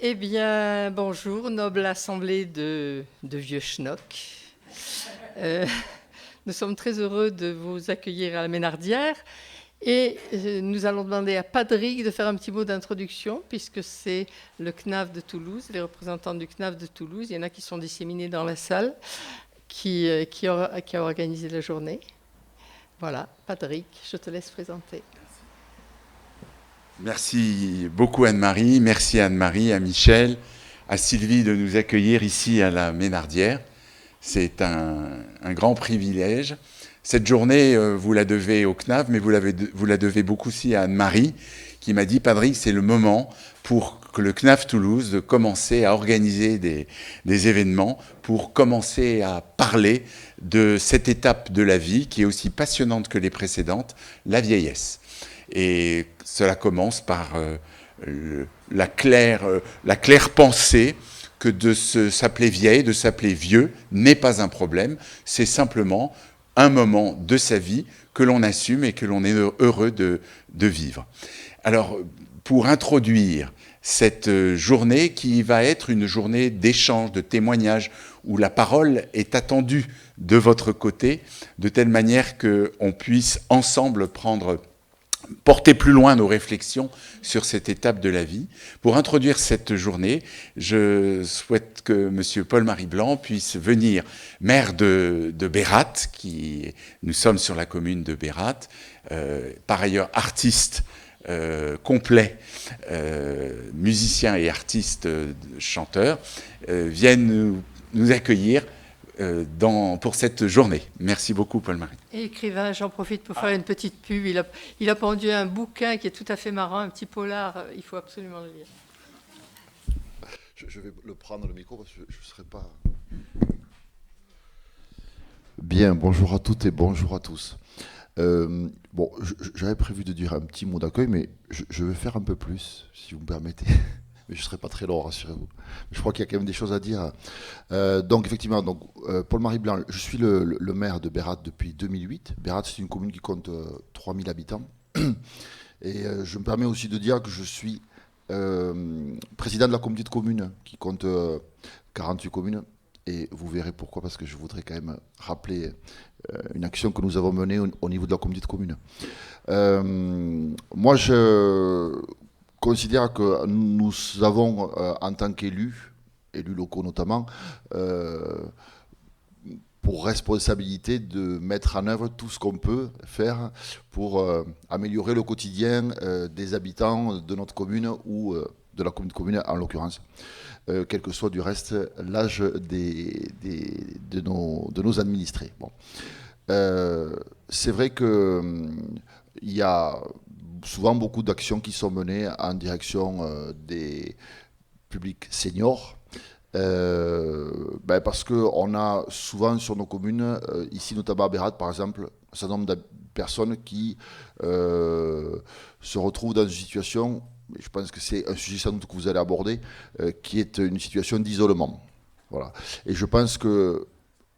Eh bien, bonjour, noble assemblée de vieux schnock. Euh, nous sommes très heureux de vous accueillir à la Ménardière et nous allons demander à Patrick de faire un petit mot d'introduction puisque c'est le CNAF de Toulouse, les représentants du CNAF de Toulouse. Il y en a qui sont disséminés dans la salle, qui a organisé la journée. Voilà, Patrick, je te laisse présenter. Merci beaucoup Anne-Marie, merci Anne-Marie, à Michel, à Sylvie de nous accueillir ici à la Ménardière. C'est un grand privilège. Cette journée, vous la devez au CNAF, mais vous la devez beaucoup aussi à Anne-Marie, qui m'a dit, Patrick, c'est le moment pour que le CNAF Toulouse de commencer à organiser des événements, pour commencer à parler de cette étape de la vie qui est aussi passionnante que les précédentes, la vieillesse. Et cela commence par la claire pensée que de s'appeler vieille, de s'appeler vieux, n'est pas un problème. C'est simplement un moment de sa vie que l'on assume et que l'on est heureux de vivre. Alors, pour introduire cette journée qui va être une journée d'échange, de témoignage, où la parole est attendue de votre côté, de telle manière qu'on puisse ensemble porter plus loin nos réflexions sur cette étape de la vie. Pour introduire cette journée, je souhaite que M. Paul-Marie Blanc puisse venir, maire de Bérat, nous sommes sur la commune de Bérat, par ailleurs artiste complet, musicien et artiste chanteur, vienne nous accueillir pour cette journée. Merci beaucoup, Paul-Marie. Et écrivain, j'en profite pour faire une petite pub. Il a pendu un bouquin qui est tout à fait marrant, un petit polar. Il faut absolument le lire. Je vais le prendre le micro parce que je ne serai pas... Bien, bonjour à toutes et bonjour à tous. Bon, j'avais prévu de dire un petit mot d'accueil, mais je vais faire un peu plus, si vous me permettez. Mais je ne serai pas très long, rassurez-vous. Je crois qu'il y a quand même des choses à dire. Donc, effectivement, Paul-Marie Blanc, je suis le maire de Bérat depuis 2008. Bérat, c'est une commune qui compte 3000 habitants. Et je me permets aussi de dire que je suis président de la communauté de communes, qui compte 48 communes. Et vous verrez pourquoi, parce que je voudrais quand même rappeler une action que nous avons menée au niveau de la communauté de communes. Moi, je considère que nous avons, en tant qu'élus locaux notamment, pour responsabilité de mettre en œuvre tout ce qu'on peut faire pour améliorer le quotidien des habitants de notre commune ou de la commune de commune en l'occurrence. Quel que soit du reste l'âge de nos administrés. Bon. C'est vrai qu'il y a souvent beaucoup d'actions qui sont menées en direction des publics seniors. Parce qu'on a souvent sur nos communes, ici notamment à Bérat par exemple, un certain nombre de personnes qui se retrouvent dans une situation, je pense que c'est un sujet sans doute que vous allez aborder, qui est une situation d'isolement. Voilà. Et je pense que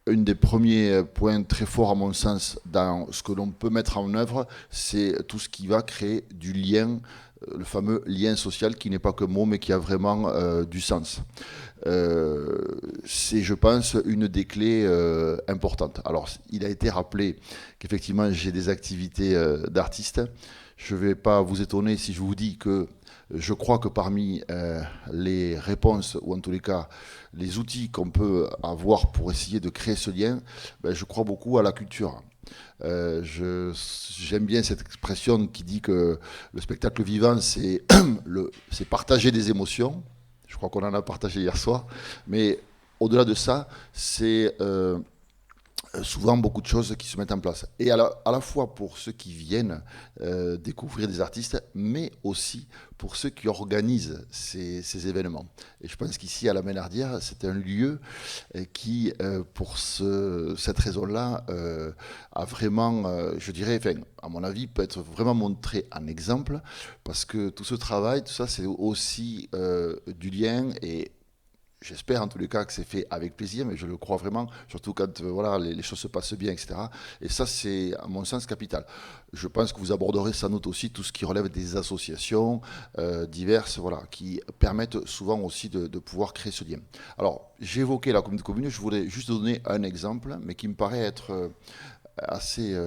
un des premiers points très forts à mon sens dans ce que l'on peut mettre en œuvre, c'est tout ce qui va créer du lien, le fameux lien social qui n'est pas qu'un mot mais qui a vraiment du sens. C'est, je pense, une des clés importantes. Alors, il a été rappelé qu'effectivement j'ai des activités d'artiste. Je ne vais pas vous étonner si je vous dis que je crois que parmi les réponses, ou en tous les cas les outils qu'on peut avoir pour essayer de créer ce lien, je crois beaucoup à la culture. J'aime bien cette expression qui dit que le spectacle vivant, c'est partager des émotions. Je crois qu'on en a partagé hier soir. Mais au-delà de ça, c'est souvent beaucoup de choses qui se mettent en place. Et à la fois pour ceux qui viennent découvrir des artistes, mais aussi pour ceux qui organisent ces événements. Et je pense qu'ici, à la Ménardière, c'est un lieu qui, pour cette raison-là, a vraiment, je dirais, à mon avis, peut être vraiment montré en exemple, parce que tout ce travail, tout ça, c'est aussi du lien et j'espère en tous les cas que c'est fait avec plaisir, mais je le crois vraiment, surtout quand voilà, les choses se passent bien, etc. Et ça, c'est à mon sens capital. Je pense que vous aborderez sans doute aussi tout ce qui relève des associations diverses, voilà, qui permettent souvent aussi de pouvoir créer ce lien. Alors, j'ai évoqué la communauté commune, je voudrais juste donner un exemple, mais qui me paraît être assez,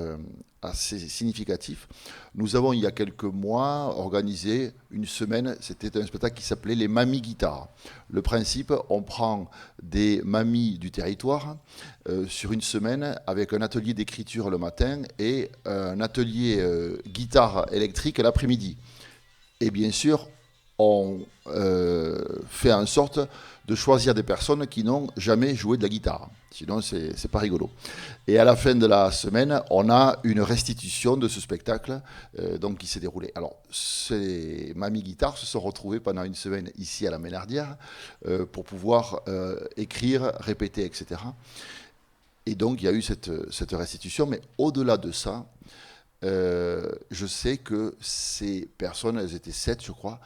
assez significatif. Nous avons, il y a quelques mois, organisé une semaine, c'était un spectacle qui s'appelait les Mamies Guitares. Le principe, on prend des mamies du territoire sur une semaine avec un atelier d'écriture le matin et un atelier guitare électrique l'après-midi. Et bien sûr, on fait en sorte de choisir des personnes qui n'ont jamais joué de la guitare. Sinon, c'est pas rigolo. Et à la fin de la semaine, on a une restitution de ce spectacle donc, qui s'est déroulé. Alors, ces mamies guitares se sont retrouvées pendant une semaine ici à la Ménardière pour pouvoir écrire, répéter, etc. Et donc, il y a eu cette restitution. Mais au-delà de ça, je sais que ces personnes, elles étaient 7, je crois,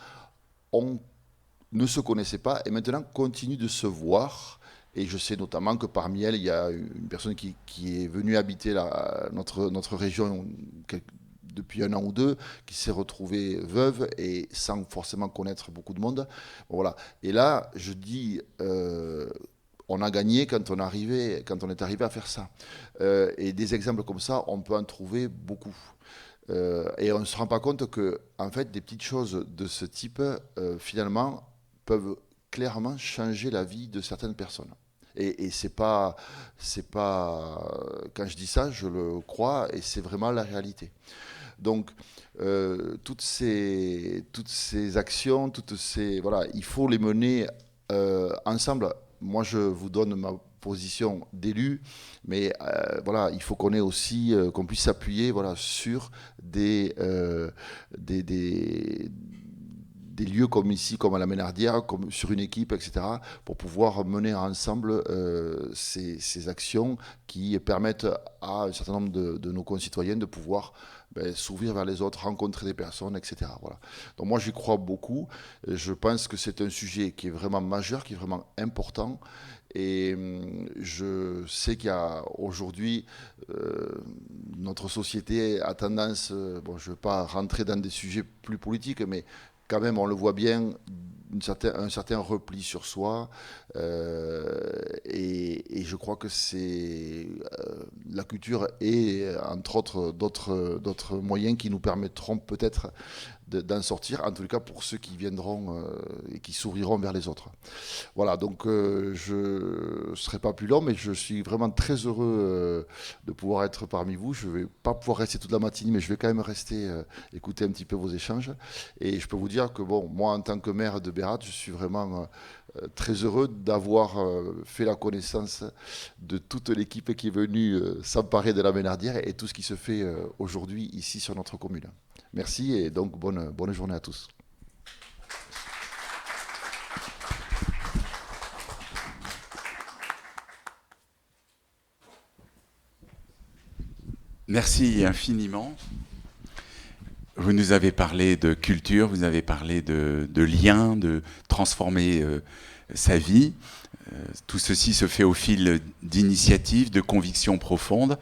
ne se connaissaient pas et maintenant continuent de se voir. Et je sais notamment que parmi elles, il y a une personne qui est venue habiter notre région depuis 1 an ou 2, qui s'est retrouvée veuve et sans forcément connaître beaucoup de monde. Bon, voilà. Et là, je dis, on a gagné quand on est arrivé à faire ça. Et des exemples comme ça, on peut en trouver beaucoup. Et on ne se rend pas compte que, en fait, des petites choses de ce type, finalement, peuvent clairement changer la vie de certaines personnes. Et c'est pas, quand je dis ça, je le crois, et c'est vraiment la réalité. Donc, toutes ces actions, voilà, il faut les mener ensemble. Moi, je vous donne ma position d'élu, mais voilà, il faut qu'on ait aussi, qu'on puisse s'appuyer, voilà, sur des lieux comme ici, comme à la Ménardière, comme sur une équipe, etc., pour pouvoir mener ensemble ces actions qui permettent à un certain nombre de nos concitoyens de pouvoir s'ouvrir vers les autres, rencontrer des personnes, etc. Voilà. Donc moi, j'y crois beaucoup. Je pense que c'est un sujet qui est vraiment majeur, qui est vraiment important. Et je sais qu'il y a aujourd'hui, notre société a tendance, bon, je ne veux pas rentrer dans des sujets plus politiques, mais quand même, on le voit bien, un certain repli sur soi. Et je crois que c'est la culture et, entre autres, d'autres moyens qui nous permettront peut-être d'en sortir, en tout cas pour ceux qui viendront et qui s'ouvriront vers les autres. Voilà, donc je ne serai pas plus long, mais je suis vraiment très heureux de pouvoir être parmi vous. Je ne vais pas pouvoir rester toute la matinée, mais je vais quand même rester écouter un petit peu vos échanges. Et je peux vous dire que, bon, moi, en tant que maire de Bérard, je suis vraiment très heureux d'avoir fait la connaissance de toute l'équipe qui est venue s'emparer de la Ménardière et tout ce qui se fait aujourd'hui ici sur notre commune. Merci et donc bonne journée à tous. Merci infiniment. Vous nous avez parlé de culture, vous avez parlé de liens, de transformer sa vie. Tout ceci se fait au fil d'initiatives, de convictions profondes.